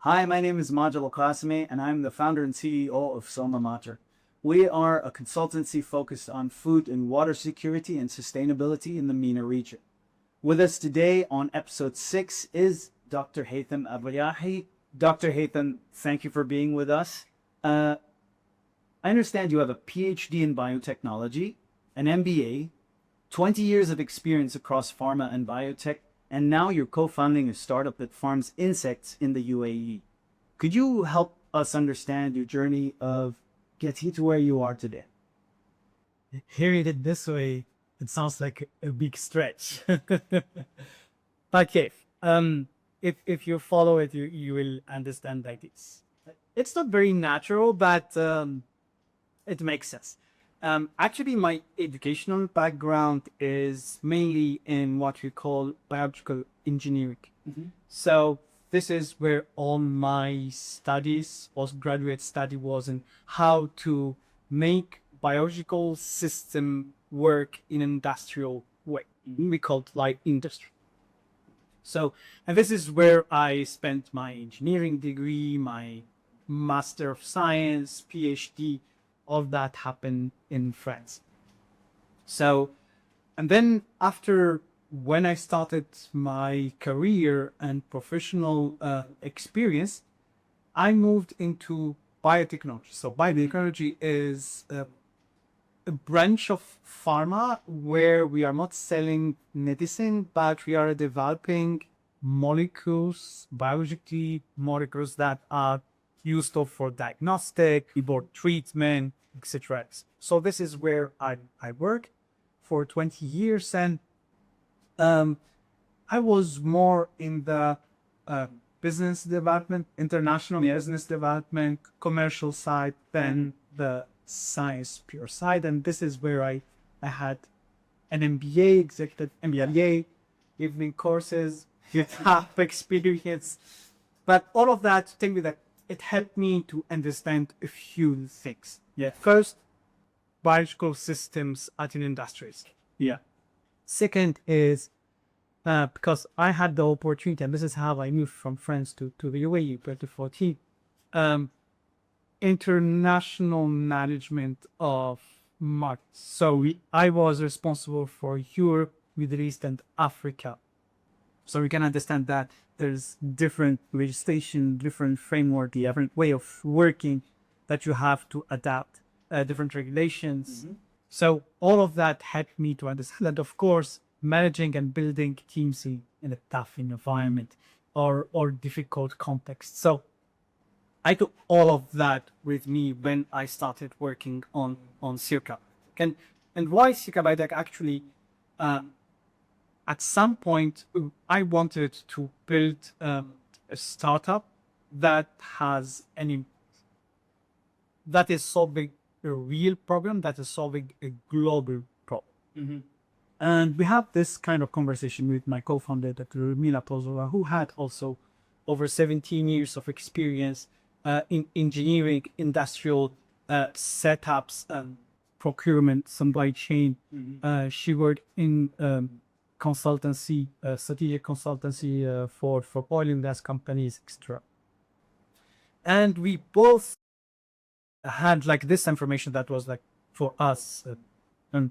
Hi, my name is Majid Al-Qasimi, and I'm the founder and CEO of SOMA MATER. We are a consultancy focused on food and water security and sustainability in the MENA region. With us today on episode 6 is Dr. Haytham Riyahi. Dr. Haytham, thank you for being with us. I understand you have a PhD in biotechnology, an MBA, 20 years of experience across pharma and biotech, and now you're co-founding a startup that farms insects in the UAE. Could you help us understand your journey of getting to where you are today? Hearing it this way, it sounds like a big stretch. Okay, if you follow it, you will understand like this. It's not very natural, but it makes sense. Actually, my educational background is mainly in what we call biological engineering. So this is where all my studies, postgraduate study, was in how to make biological system work in an industrial way. We call it light industry. So, and this is where I spent my engineering degree, my Master of Science, PhD. All that happened in France. So, and then after when I started my career and professional experience, I moved into biotechnology. So biotechnology is a branch of pharma where we are not selling medicine, but we are developing molecules, biologically molecules that are used for diagnostic, keyboard treatment, etc. So this is where I work for 20 years, and I was more in the business development, international business development, commercial side than the science pure side. And this is where I had an MBA, executive MBA, evening courses, have experience. But all of that to tell me that it helped me to understand a few things. Yeah. First, biological systems at an industry scale. Yeah. Second is because I had the opportunity, and this is how I moved from France to the UAE in 2014, international management of markets. So I was responsible for Europe, Middle East, and Africa. So we can understand that there's different legislation, different framework, different way of working that you have to adapt, different regulations. So all of that helped me to understand that, of course, managing and building teams in a tough environment or difficult context. So I took all of that with me when I started working on Circa. And why Circa Biotech? Actually, at some point, I wanted to build a startup that has that is solving a real problem, that is solving a global problem. And we have this kind of conversation with my co-founder, Dr. Mila Pozova, who had also over 17 years of experience in engineering, industrial setups, procurement, supply chain. She worked in consultancy, strategic consultancy for oil and gas companies, etc. And we both had like this information that was like for us and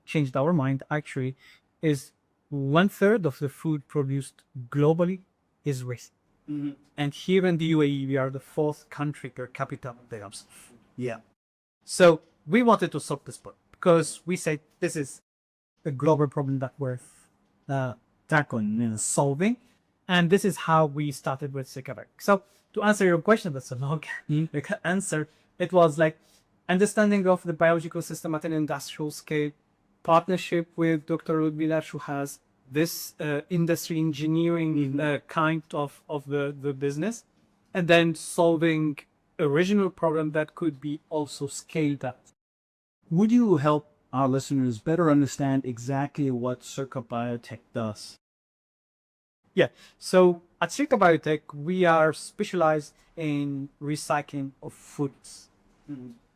changed our mind actually is 1/3 of the food produced globally is waste. And here in the UAE, we are the 4th country per capita in terms of food. Yeah. So we wanted to solve this problem because we said this is a global problem that we're tackling and solving. And this is how we started with Circa. So to answer your question, that's a long answer. It was like understanding of the biological system at an industrial scale, partnership with Dr. Ludmila, who has this industry engineering kind of the business, and then solving a regional problem that could be also scaled up. Would you help our listeners better understand exactly what Circa Biotech does? Yeah, so at Circa Biotech, we are specialized in recycling of foods.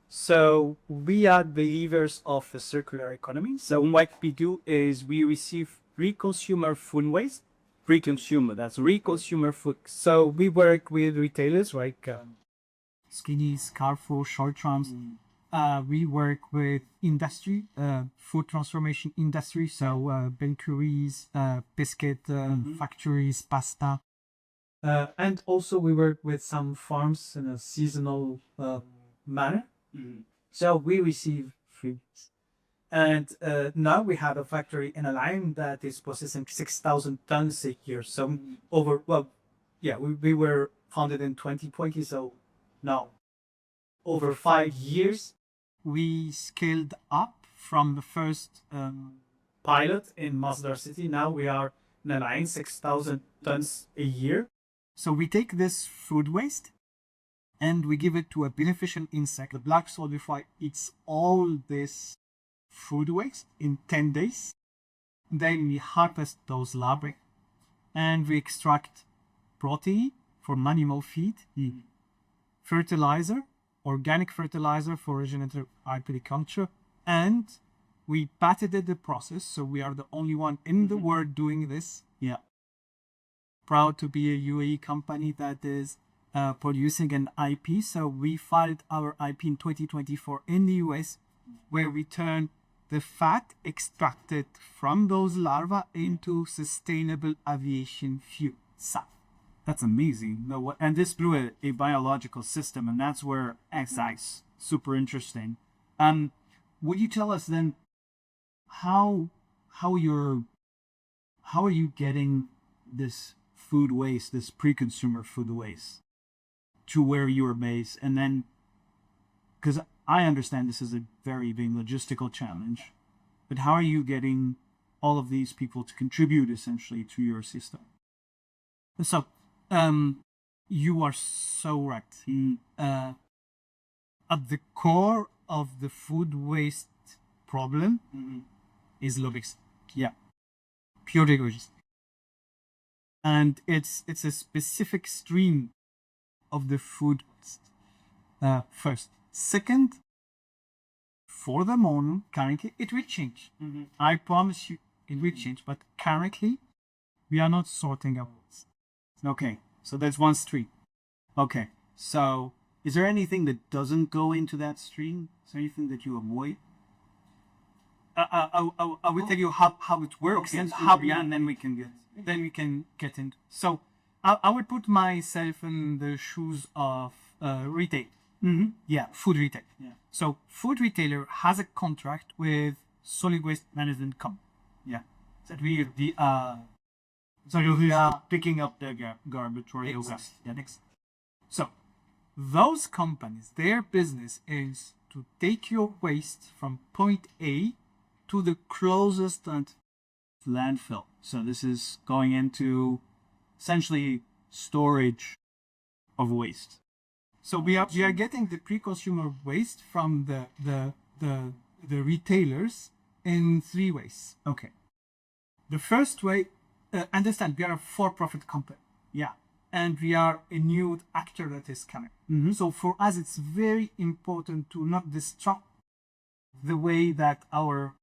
So we are believers of a circular economy. So what we do is we receive pre-consumer food waste pre-consumer, that's re-consumer food. So we work with retailers like Skinnies, Carrefour, Shortrams. We work with industry, food transformation industry, so bakeries, biscuit factories, pasta. And also we work with some farms in a seasonal manner. So we receive freebies. And now we have a factory in a line that is processing 6,000 tons a year. So we were founded in 2020. So now over 5 years, we scaled up from the first pilot in Masdar City. Now we are in a line 6,000 tons a year. So we take this food waste and we give it to a beneficial insect. The black solidify eats all this food waste in 10 days. Then we harvest those larvae and we extract protein from animal feed, fertilizer, organic fertilizer for regenerative agriculture, and we patented the process. So we are the only one in the world doing this. Yeah. Proud to be a UAE company that is producing an IP. So we filed our IP in 2024 in the US, where we turn the fat extracted from those larvae into sustainable aviation fuel. SAF. That's amazing. No, and this through a biological system, and that's where XI's super interesting. Would you tell us then how are you getting this food waste, this pre-consumer food waste, to where you are based? And then, because I understand this is a very big logistical challenge, but how are you getting all of these people to contribute essentially to your system? So, you are so right. At the core of the food waste problem is logistics. Yeah, pure logistics. And it's a specific stream of the food waste. First. Second, for the moment, currently, it will change. I promise you, it will change. But currently, we are not sorting out waste. Okay, so there's one stream. Okay, so is there anything that doesn't go into that stream? Is there anything that you avoid? I will tell you how it works and how, and then we can get into. So I would put myself in the shoes of retail. Yeah, food retail. Yeah. So food retailer has a contract with solid waste management company. Yeah. That we are picking up the garbage or waste. Yeah, next. So those companies, their business is to take your waste from point A to the closest landfill. So this is going into essentially storage of waste. So we are getting the pre-consumer waste from the retailers in 3 ways. Okay. The first way, understand we are a for-profit company. Yeah. And we are a new actor that is coming. So for us, it's very important to not disrupt the way that our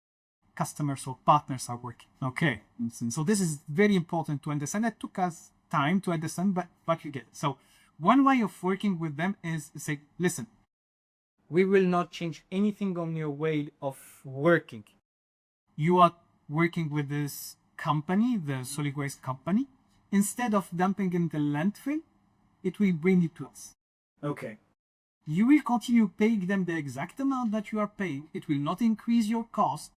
customers or partners are working. Okay. So this is very important to understand. It took us time to understand, but you get it. So one way of working with them is to say, listen, we will not change anything on your way of working. You are working with this company, the solid waste company. Instead of dumping in the landfill, it will bring it to us. Okay. You will continue paying them the exact amount that you are paying. It will not increase your cost,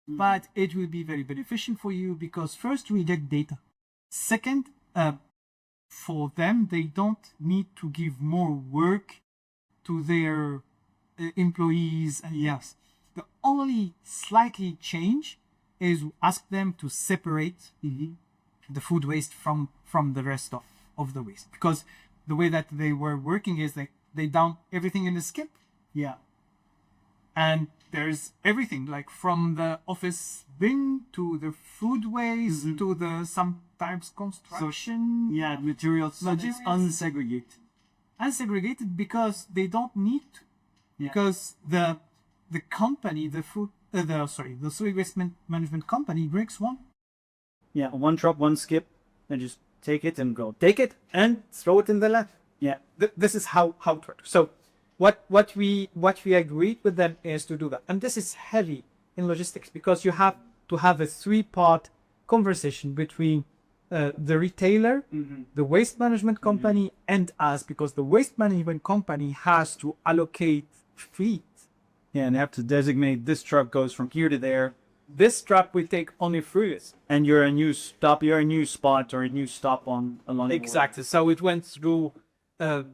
but it will be very beneficial for you because first, we get data. Second, for them, they don't need to give more work to their employees. And yes, the only slightly change is ask them to separate the food waste from the rest of the waste. Because the way that they were working is they dump everything in the skip. Yeah. And there's everything, like from the office bin to the food waste to the sometimes construction. So, yeah, materials. It's unsegregated. Unsegregated because they don't need to. Yeah. Because the company, the solid waste management company breaks one. Yeah, one drop, one skip. and just take it and go. Take it and throw it in the land. Yeah. This is how it works. So what we agreed with them is to do that, and this is heavy in logistics because you have to have a 3-part conversation between the retailer, the waste management company, and us, because the waste management company has to allocate feed. Yeah, and have to designate this truck goes from here to there. This truck will take only 3 years. And you're a new spot or a new stop along the way. Exactly. So it went through a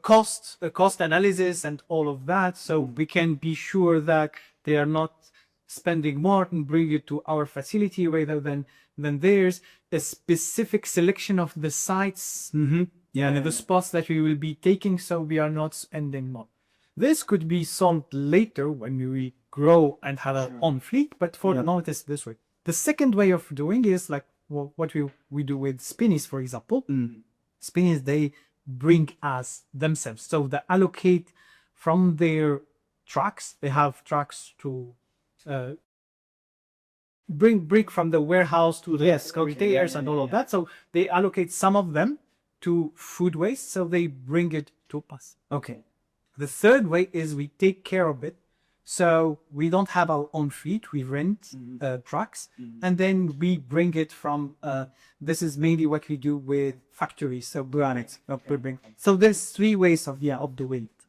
cost analysis and all of that, so we can be sure that they are not spending more and bring it to our facility rather than theirs. A specific selection of the sites, and the spots that we will be taking, so we are not spending more. This could be solved later when we grow and have our own fleet, but for now it is this way. The second way of doing is like what we do with Spinnies, for example. Spinnies, they bring us themselves. So they allocate from their trucks. They have trucks to bring brick from the warehouse to the retailers and all of that. So they allocate some of them to food waste. So they bring it to us. Okay. The third way is we take care of it. So we don't have our own fleet. We rent trucks, and then we bring it from. This is mainly what we do with factories. So granite. So there's 3 ways of doing it.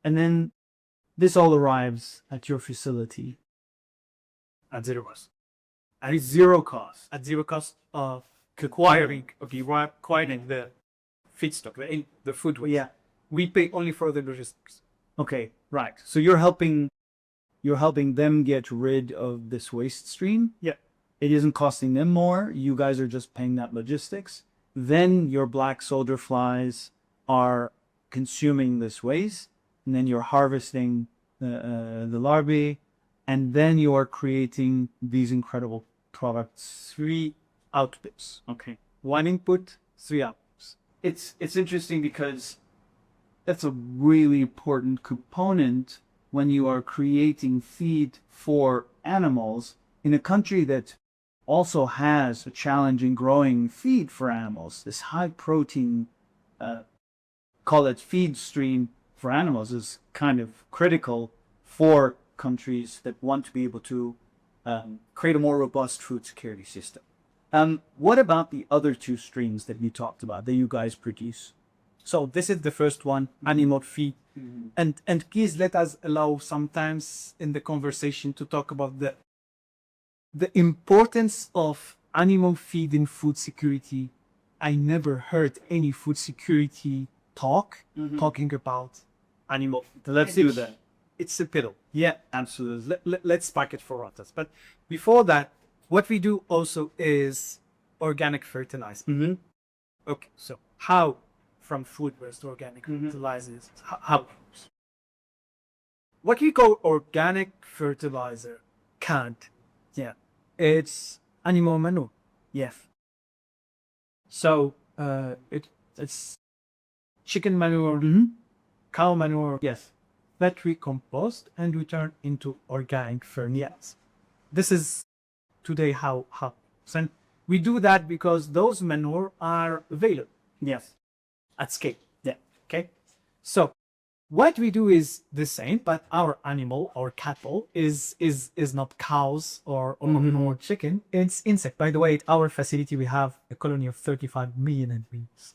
And then this all arrives at your facility At 0 cost. at 0 cost. At 0 cost of acquiring the feedstock, the food waste. Yeah. We pay only for the logistics. Okay, right. So you're helping them get rid of this waste stream. Yeah. It isn't costing them more. You guys are just paying that logistics. Then your black soldier flies are consuming this waste, and then you're harvesting the larvae, and then you are creating these incredible products. 3 outputs. Okay. 1 input, 3 outputs. It's interesting because that's a really important component when you are creating feed for animals in a country that also has a challenge in growing feed for animals. This high protein, call it feed stream for animals, is kind of critical for countries that want to be able to create a more robust food security system. What about the other 2 streams that you talked about that you guys produce? So this is the first one, animal feed. And please let us allow sometimes in the conversation to talk about the importance of animal feed in food security. I never heard any food security talking about animal feed. Let's do that. It's a piddle. Yeah, absolutely. Let's pack it for us. But before that, what we do also is organic fertilizer. Okay, so how from food waste to organic fertilizers? How? What we call organic fertilizer can't. Yeah, it's animal manure. Yes. So it's chicken manure, cow manure. Yes. That we compost and we turn into organic fertilizers. This is today how and we do that because those manure are available. Yes. At scale. Yeah. Okay. So what we do is the same, but our animal or cattle is not cows or chicken. It's insect. By the way, at our facility we have a colony of 35 million bees.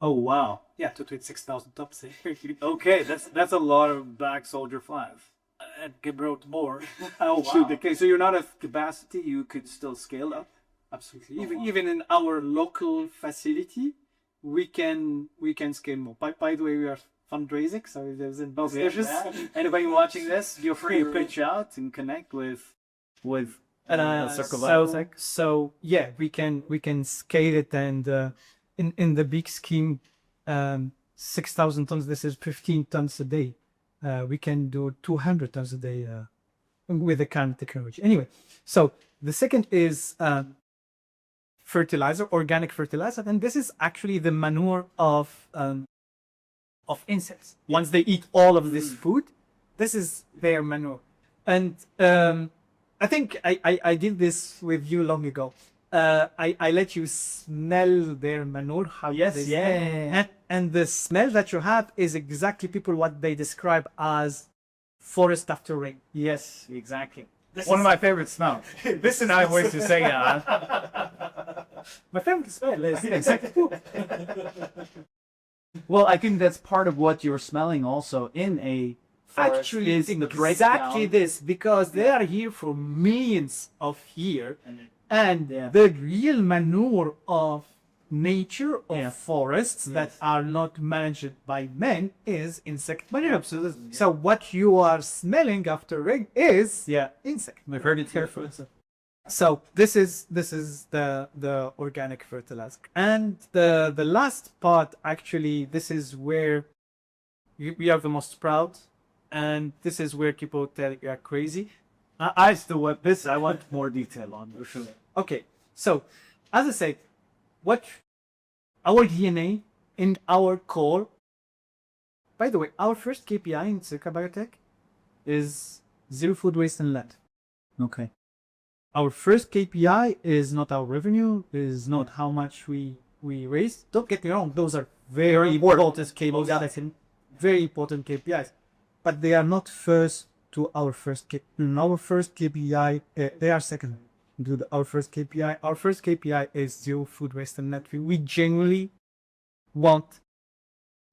Oh wow. Yeah, to treat 6,000 tops. Okay, that's a lot of black soldier flies. And can grow more. Oh wow. Okay, so you're not at capacity. You could still scale up. Absolutely. Even in our local facility, we can scale more. By the way, we are fundraising, so if there's investors. Anybody watching this, feel free to pitch out and connect with Circa Biotech. So yeah, we can scale it, and in the big scheme, 6,000 tons. This is 15 tons a day. We can do 200 tons a day with the current technology. Anyway, so the second is fertilizer, organic fertilizer, and this is actually the manure of insects. Once they eat all of this food, this is their manure. And I think I did this with you long ago. I let you smell their manure. How Yes, they yeah, smell. yeah, yeah. And the smell that you have is exactly people what they describe as forest after rain. Yes, exactly. One of my favorite smells. This and I ways to say that. My favorite smell is Well, I think that's part of what you're smelling also in a forest actually is the exactly breakdown. this, because they are here for millions of years, and Yeah. the real manure of nature of Yeah. forests that Yes. are not managed by men is insect manure. Absolutely. So what you are smelling after rain is Yeah, insect. we've heard it here first. So this is the organic fertilizer, and the last part, actually, this is where we are the most proud, and this is where people tell you are crazy. I still want this. I want more detail on for sure. Okay, so as I said, what our DNA in our core. By the way, our first KPI in Circa Biotech is zero food waste and lead. Okay. Our first KPI is not our revenue, is not how much we raise. Don't get me wrong; those are very important KPIs, very important KPIs, but they are not first to our first our first KPI. They are second to our first KPI. Our first KPI is zero food waste and net. We genuinely want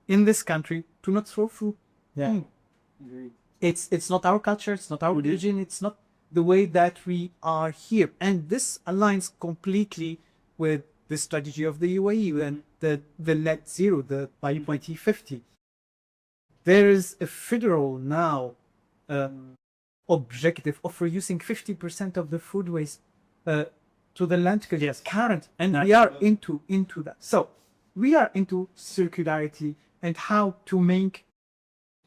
in this country to not throw food. Yeah. It's not our culture, it's not our religion, it's not the way that we are here, and this aligns completely with the strategy of the UAE and the net zero, the by 2050. There is a federal now objective of reducing 50% of the food waste to the landfill. Yes. Current, and we are into that. So we are into circularity and how to make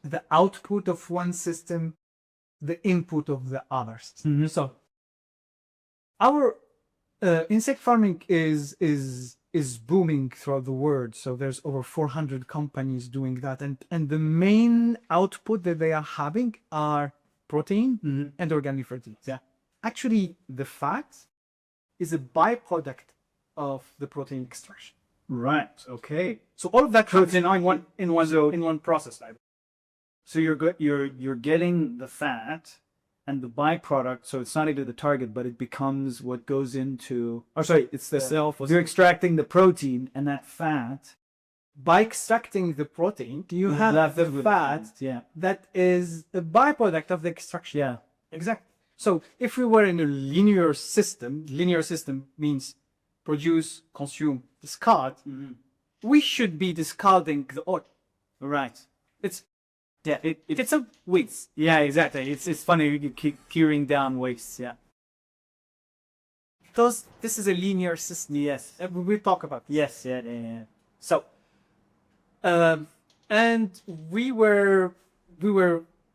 the output of one system the input of the others. Mhm. So our insect farming is booming throughout the world. So there's over 400 companies doing that, and the main output that they are having are protein and organic fertilizers. Yeah. Actually, the fat is a byproduct of the protein extraction. Right. Okay. So all of that comes it's in one process. So you're getting the fat and the byproduct. So it's not even the target, but it becomes what goes into. Oh, sorry, it's the self. You're extracting the protein and that fat. By extracting the protein, you is have left the with fat Yeah. that is a byproduct of the extraction. Yeah. Exactly. So if we were in a linear system means produce, consume, discard, we should be discarding the oil. Right. It's Yeah. it's a waste. Yeah. Exactly. It's funny. You keep curing down waste. Yeah. This is a linear system. Yes. We talk about this. Yes. Yeah. Yeah. Yeah. So, and we were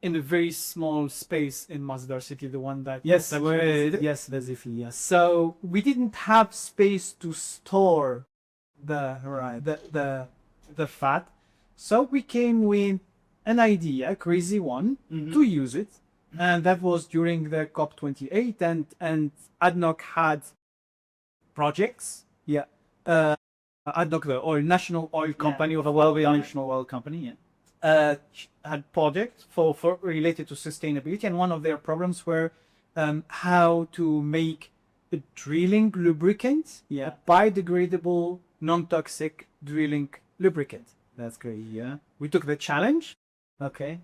in a very small space in Masdar City, the one that Yes. that we- Yes. Basically. Yes. So we didn't have space to store the Right. the fat. So we came with an idea, a crazy one, to use it, and that was during the COP28, and ADNOC had projects. Yeah. ADNOC, the national oil company of National Oil Company. Yeah. had projects for related to sustainability, and one of their problems were how to make a drilling lubricant, Yeah. a biodegradable, non-toxic drilling lubricant. That's great. Yeah. We took the challenge. Okay.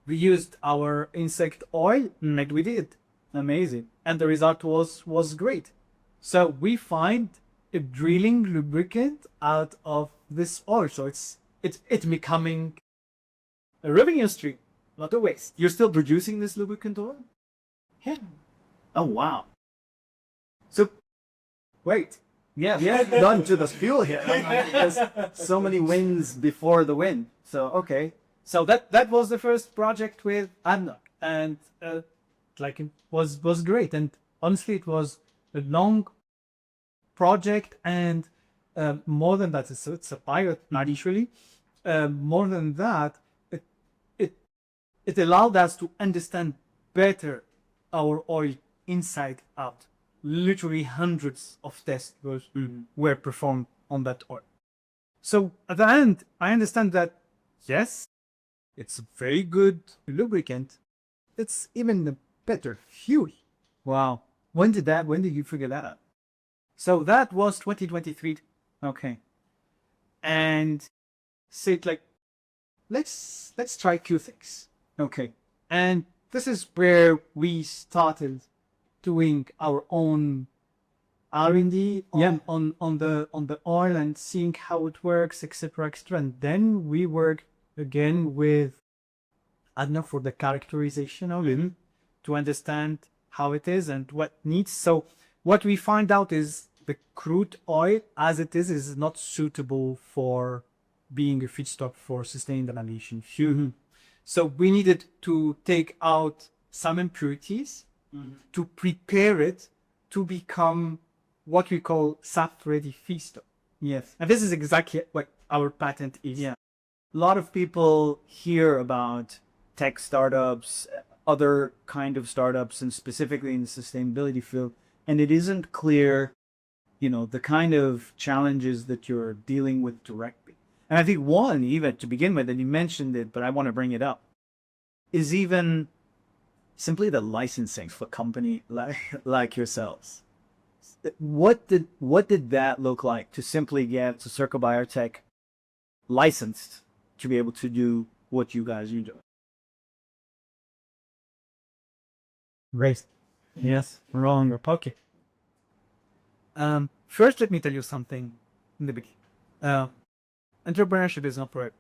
We used our insect oil, and we did, Amazing. and the result was great. So we find a drilling lubricant out of this oil. So it's becoming a revenue stream, not a waste. You're still producing this lubricant oil? Yeah. Oh wow. So wait. Yeah. Yeah. Done to the fuel here. There's so many wins before the win. So okay. So that was the first project with ADNOC, and like it was great. And honestly, it was a long project, and more than that, it's a pilot, actually. More than that, it allowed us to understand better our oil inside out. Literally hundreds of tests were performed on that oil. So at the end, I understand that, yes, it's a very good lubricant. It's even a better fuel. Wow. When did you figure that out? So that was 2023. Okay. And said like, let's try Q6. Okay. And this is where we started doing our own R&D on the oil and seeing how it works, etc., etc. And then we work again with Adna for the characterization of it to understand how it is and what needs. So what we find out is the crude oil as it is not suitable for being a feedstock for sustained aviation fuel. So we needed to take out some impurities to prepare it to become what we call SAF-ready feedstock. Yes. And this is exactly what our patent is. Yeah. A lot of people hear about tech startups, other kind of startups, and specifically in the sustainability field, and it isn't clear, the kind of challenges that you're dealing with directly. And I think one, even to begin with, and you mentioned it, but I want to bring it up, is even simply the licensing for a company like yourselves. What did that look like to simply get to Circa Biotech licensed to be able to do what you guys are doing? Race. Yes. Wrong. Okay. First, let me tell you something in the beginning. Entrepreneurship is not forever.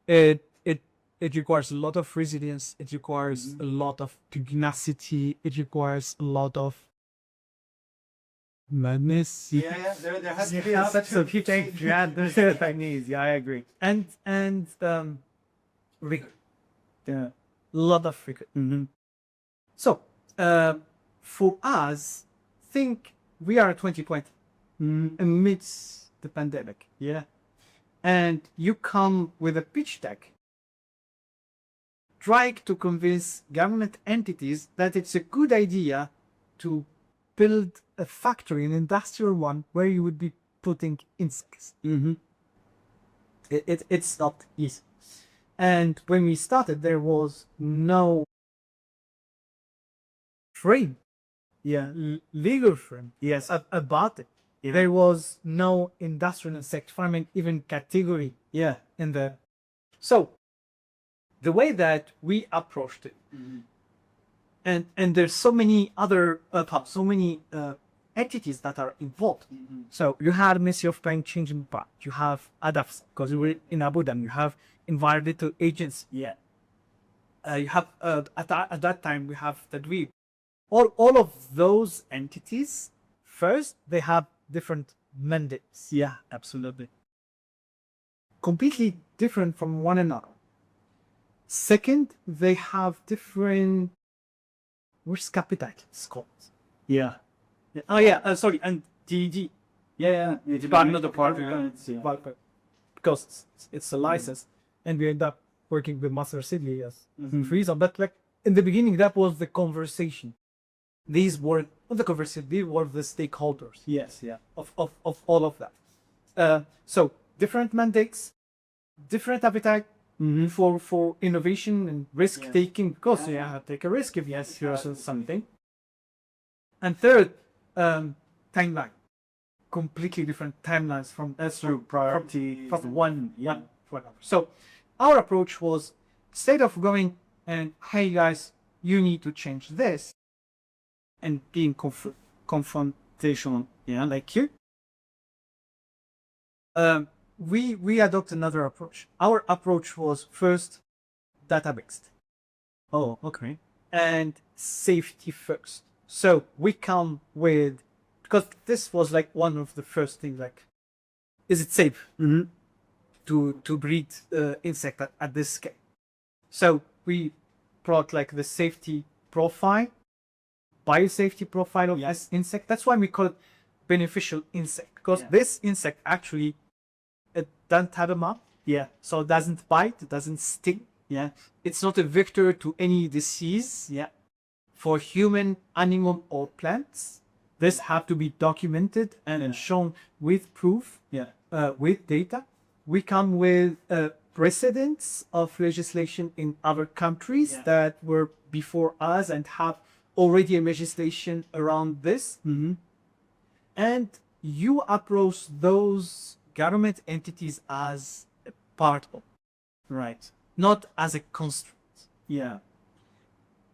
It requires a lot of resilience. It requires a lot of pugnacity. It requires a lot of madness. Yeah. There has to be a set of few things. Yeah, there's Chinese. Yeah, I agree. And rigor. Yeah. A lot of rigor. So, for us, think we are 2020 amidst the pandemic. Yeah. And you come with a pitch deck trying to convince government entities that it's a good idea to build a factory, an industrial one, where you would be putting insects. It's not easy. And when we started, there was no frame, legal frame, about it. Yeah. There was no industrial insect farming even category, in there. So the way that we approached it, and there's so many other entities that are involved. So you had Ministry of Climate Change and Impact, you have ADAFS, because we were in Abu Dhabi, you have environmental agents. You have at that time we have that we all of those entities. First, they have different mandates. Yeah, absolutely. Completely different from one another. Second, they have different risk appetite, it's called. Yeah. Sorry, and DED. Yeah. Department of Department, because it's a license, and we end up working with Master Sidley as freezer. But like in the beginning, that was the conversation. These were not the conversation; these were the stakeholders. Yes, yeah. Of all of that. So different mandates, different appetite for innovation and risk taking. Because take a risk if you're something. And third, timeline. Completely different timelines from priority from one for another. So our approach was, instead of going and, hey guys, you need to change this, and being confrontational, like you, we adopt another approach. Our approach was first data-based. Oh, okay. And safety first. So we come with, because this was like one of the first things, like, is it safe to breed insect at this scale? So we brought like the safety profile, biosafety profile of this insect. That's why we call it beneficial insect, because this insect actually, it doesn't have a mouth. So it doesn't bite, it doesn't sting. It's not a vector to any disease. for human, animal, or plants. This have to be documented and shown with proof, with data. We come with precedents of legislation in other countries that were before us and have already a legislation around this. And you approach those government entities as a part of, Right. not as a constraint. Yeah.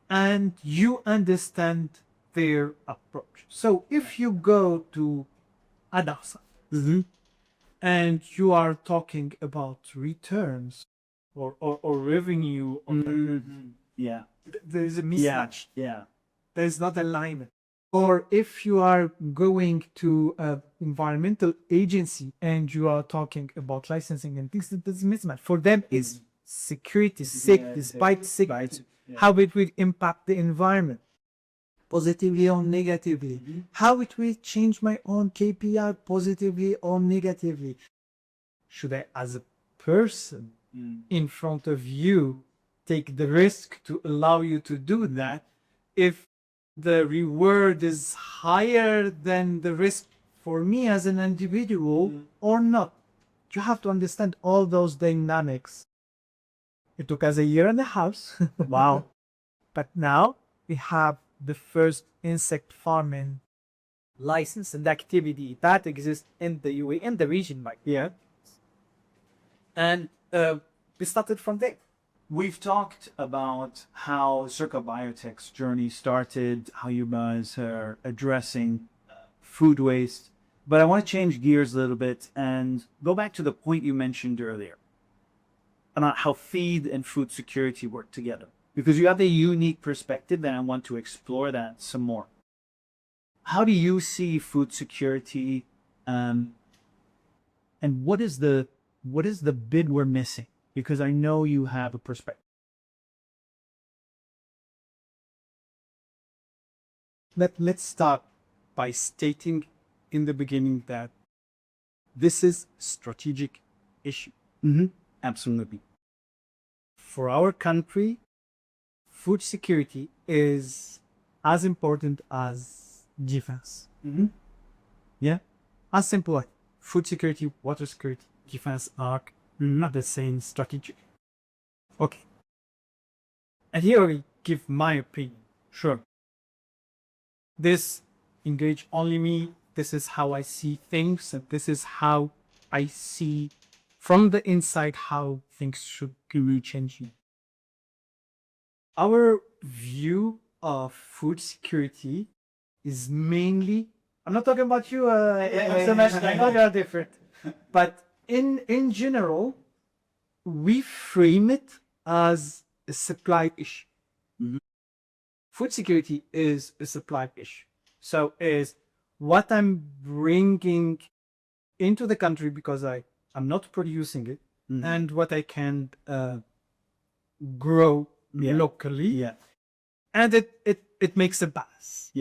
And you understand their approach. So if you go to Adasa and you are talking about returns or revenue, Yeah. there is a mismatch. Yeah. There is not alignment. Or if you are going to an environmental agency and you are talking about licensing and things, there's a mismatch. For them, it's security, despite security, how it will impact the environment, positively or negatively, how it will change my own KPI positively or negatively. Should I, as a person in front of you, take the risk to allow you to do that if the reward is higher than the risk for me as an individual or not? You have to understand all those dynamics. It took us 1.5 years. Wow. But now we have the first insect farming license and activity that exists in the UAE, in the region, like. And we started from there. We've talked about how Circa Biotech's journey started, how you guys are addressing food waste, but I want to change gears a little bit and go back to the point you mentioned earlier about how feed and food security work together, because you have a unique perspective and I want to explore that some more. How do you see food security, and what is the bit we're missing? Because I know you have a perspective. Let's start by stating in the beginning that this is strategic issue. Absolutely. For our country, food security is as important as defense. Yeah, as simple as food security, water security, defense are not the same strategy. Okay. And here I give my opinion. Sure. This engage only me. This is how I see things, and this is how I see from the inside how things should be changing. Our view of food security is mainly, I'm not talking about you, I know you're different, but in general, we frame it as a supply issue. Food security is a supply issue. So is what I'm bringing into the country because I'm not producing it, and what I can grow locally, and it makes a balance.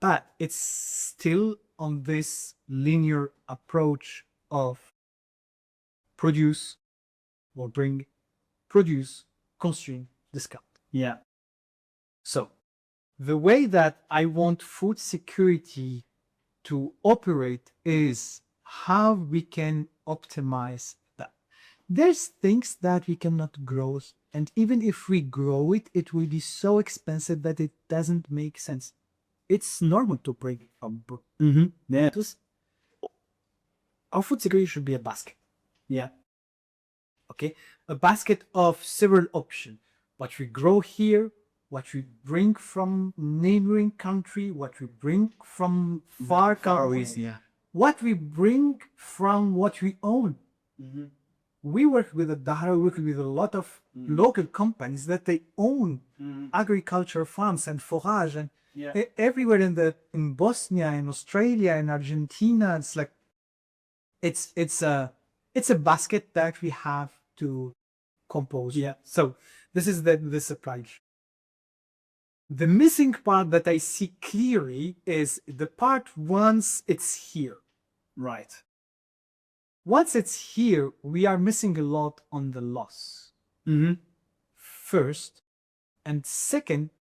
But it's still on this linear approach of produce or bring, produce, consume, discount. So the way that I want food security to operate is how we can optimize that. There's things that we cannot grow, and even if we grow it, it will be so expensive that it doesn't make sense. It's normal to bring from our food security should be a basket. Okay, a basket of several options. What we grow here, what we bring from neighboring country, what we bring from far countries, what we bring from what we own. We work with we work with a lot of local companies that they own agriculture farms and forage, and everywhere in Bosnia, in Australia, in Argentina. It's like it's a basket that we have to compose. So this is the supply. The missing part that I see clearly is the part once it's here. Once it's here, we are missing a lot on the loss. First, and second,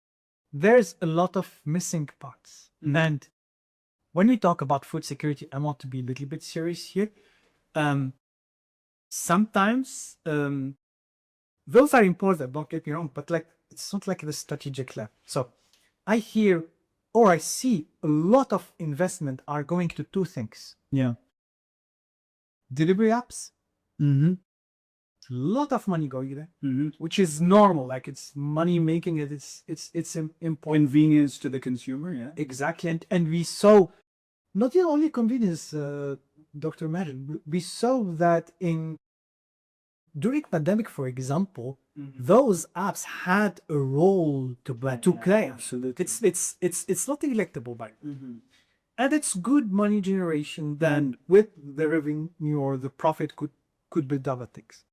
there's a lot of missing parts. And when we talk about food security, I want to be a little bit serious here. Sometimes those are important, don't get me wrong, but like it's not like the strategic level. So I hear or I see a lot of investment are going to two things. Yeah. Delivery apps, Mm-hmm. a lot of money going there, Mm-hmm. which is normal. Like it's money making it. It's important. Convenience to the consumer, yeah. Exactly. And we saw not only convenience, Dr. Majid, we saw that during pandemic, for example, those apps had a role to play. Absolutely. It's not electable by and it's good money generation then with the revenue or the profit could build other things.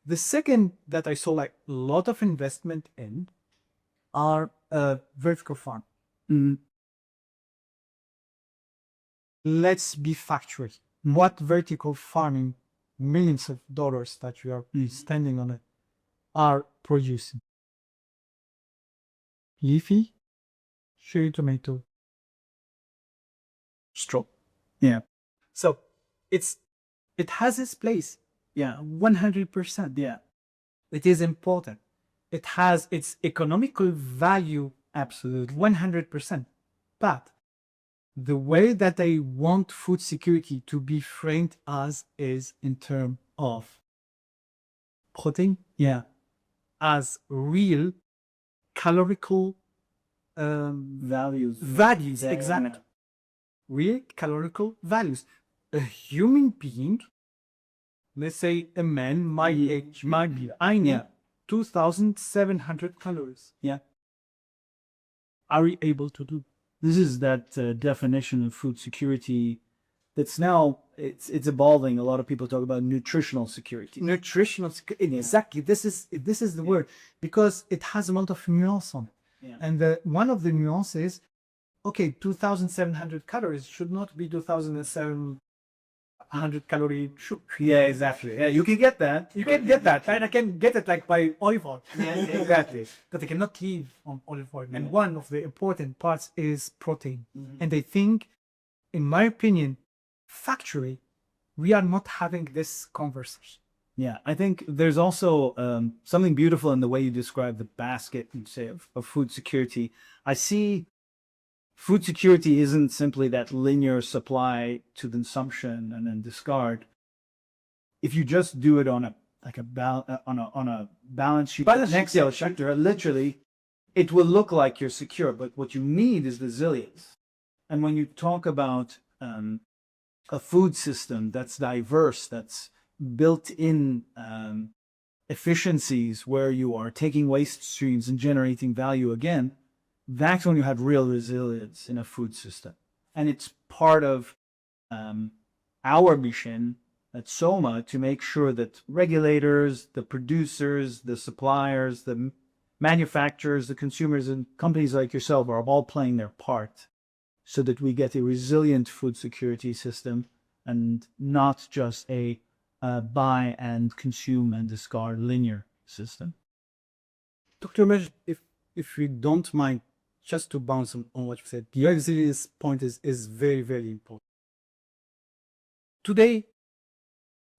The second that I saw like a lot of investment in are vertical farm. Let's be factual. What vertical farming millions of dollars that you are spending on it are producing? Leafy, cherry tomato, straw. Yeah. So it has its place. Yeah. 100%. Yeah. It is important. It has its economical value. Absolutely. 100%. But the way that I want food security to be framed as is in terms of protein, Yeah. as real calorical Values. values. Yeah. Exactly. Real calorical values. A human being, let's say a man my age, might be, I need 2,700 calories. Yeah. Are we able to do? This is that definition of food security that's now it's evolving. A lot of people talk about nutritional security. Nutritional security. Exactly. This is the word because it has a lot of nuance on it. Yeah. And one of the nuances, okay, 2,700 calories should not be 2,700 calorie sugar. Yeah, exactly. Yeah, you can get that. You can get that, and I can get it like by olive oil. Yeah, exactly. That I cannot live on olive oil. And one of the important parts is protein. And I think, in my opinion, factually, we are not having this conversation. Yeah, I think there's also something beautiful in the way you describe the basket, you say, of food security. I see food security isn't simply that linear supply to consumption and then discard. If you just do it on a balance sheet, Balance an Excel sheet, literally, it will look like you're secure. But what you need is resilience. And when you talk about a food system that's diverse, that's built in efficiencies where you are taking waste streams and generating value again, that's when you have real resilience in a food system. And it's part of our mission at SOMA to make sure that regulators, the producers, the suppliers, the manufacturers, the consumers, and companies like yourself are all playing their part so that we get a resilient food security system and not just a buy and consume and discard linear system. Dr. Mesh, if you don't mind, just to bounce on what you said, the resilience point is very, very important. Today,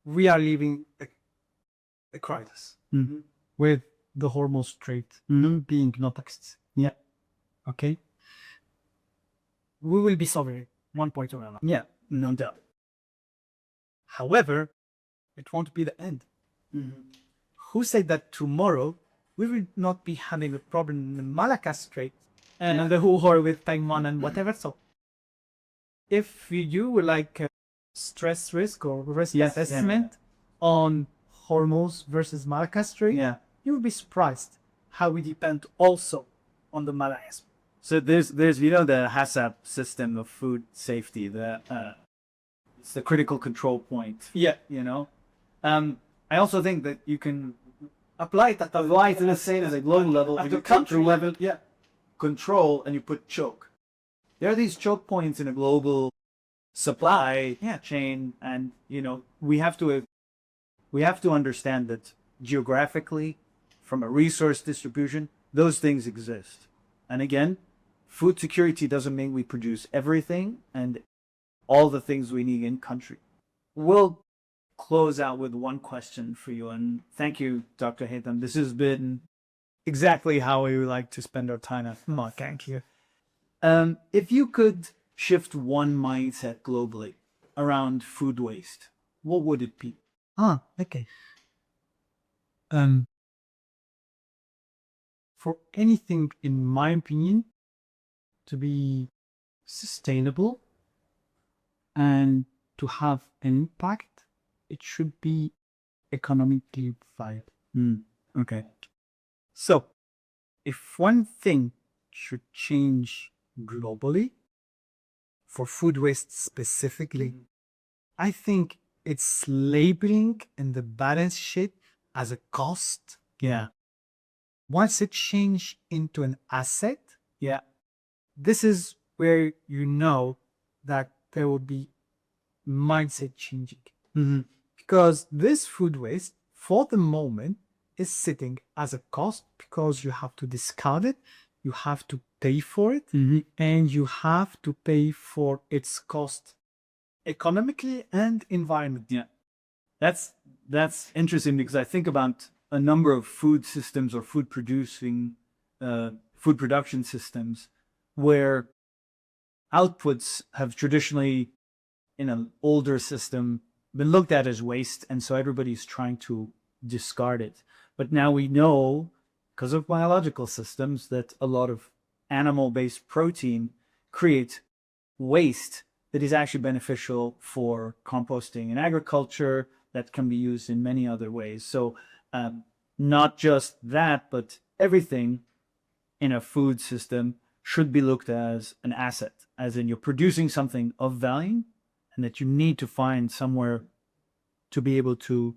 we are living a crisis with the Hormuz Strait being not accessed. Yeah. Okay? We will be solving one point or another. Yeah, no doubt. However, it won't be the end. Who said that tomorrow we will not be having a problem in the Malacca Strait and the whole horror with Taiwan and whatever? So, if you do like a stress risk or risk assessment on Hormuz versus Malacca Strait, you will be surprised how we depend also on the Malacca. So there's the HACCP system of food safety, it's the critical control point. Yeah. I also think that you can apply it at the same as a global level, at the country level. Yeah. Control, and you put choke. There are these choke points in a global supply chain, and we have to understand that geographically, from a resource distribution, those things exist. And again, food security doesn't mean we produce everything and all the things we need in country. We'll close out with one question for you. And thank you, Dr. Haytham. This has been exactly how we would like to spend our time. Oh, thank you. If you could shift one mindset globally around food waste, what would it be? Okay. For anything, in my opinion, to be sustainable and to have an impact, it should be economically viable. Okay. So, if one thing should change globally, for food waste specifically, I think it's labeling in the balance sheet as a cost. Yeah. Once it change into an asset, Yeah. this is where you know that there will be mindset changing. Because this food waste, for the moment, is sitting as a cost because you have to discard it, you have to pay for it, and you have to pay for its cost economically and environmentally. Yeah. That's interesting because I think about a number of food systems or food production systems where outputs have traditionally, in an older system, been looked at as waste, and so everybody's trying to discard it. But now we know, because of biological systems, that a lot of animal-based protein create waste that is actually beneficial for composting in agriculture, that can be used in many other ways. So not just that, but everything in a food system should be looked as an asset, as in you're producing something of value and that you need to find somewhere to be able to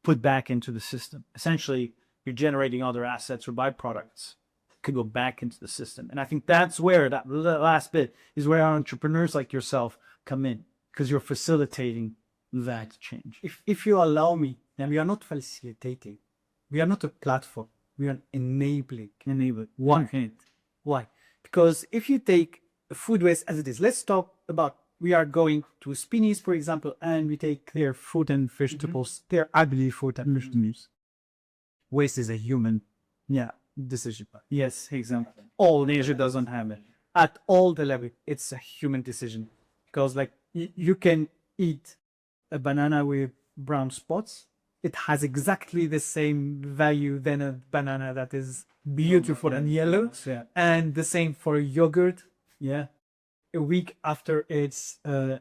put back into the system. Essentially, you're generating other assets or byproducts that could go back into the system. And I think that's where that last bit is where our entrepreneurs like yourself come in, because you're facilitating that change. If you allow me, then we are not facilitating. We are not a platform. We are enabling. Why? Why? Because if you take food waste as it is, let's talk about, we are going to Spinneys, for example, and we take their fruit and vegetables, their ugly fruit and vegetables. Waste is a human decision. Yes, exactly. All nature doesn't have it. At all the level, it's a human decision. Because like you can eat a banana with brown spots. It has exactly the same value than a banana that is beautiful and yellow. Yeah. And the same for yogurt. Yeah. A week after its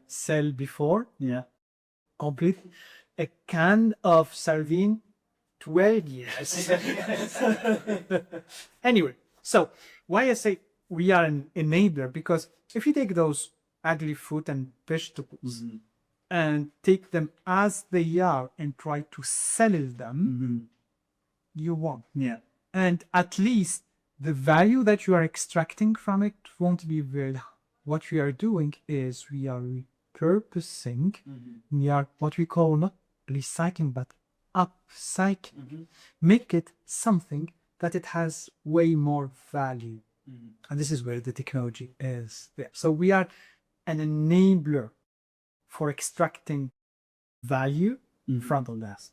sale before, Yeah. complete. A can of sardine, 12 years. Anyway, so why I say we are an enabler, because if you take those ugly fruit and vegetables and take them as they are and try to sell them, you won't. Yeah. And at least the value that you are extracting from it won't be very high. What we are doing is we are repurposing, we are what we call not recycling, but upcycling. Make it something that it has way more value. And this is where the technology is there. So we are an enabler for extracting value from the last.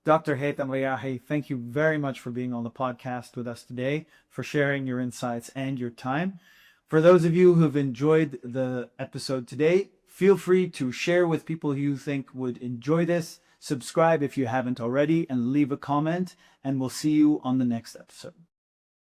Dr. Haytham Riyahi, thank you very much for being on the podcast with us today, for sharing your insights and your time. For those of you who've enjoyed the episode today, feel free to share with people you think would enjoy this. Subscribe if you haven't already, and leave a comment, and we'll see you on the next episode.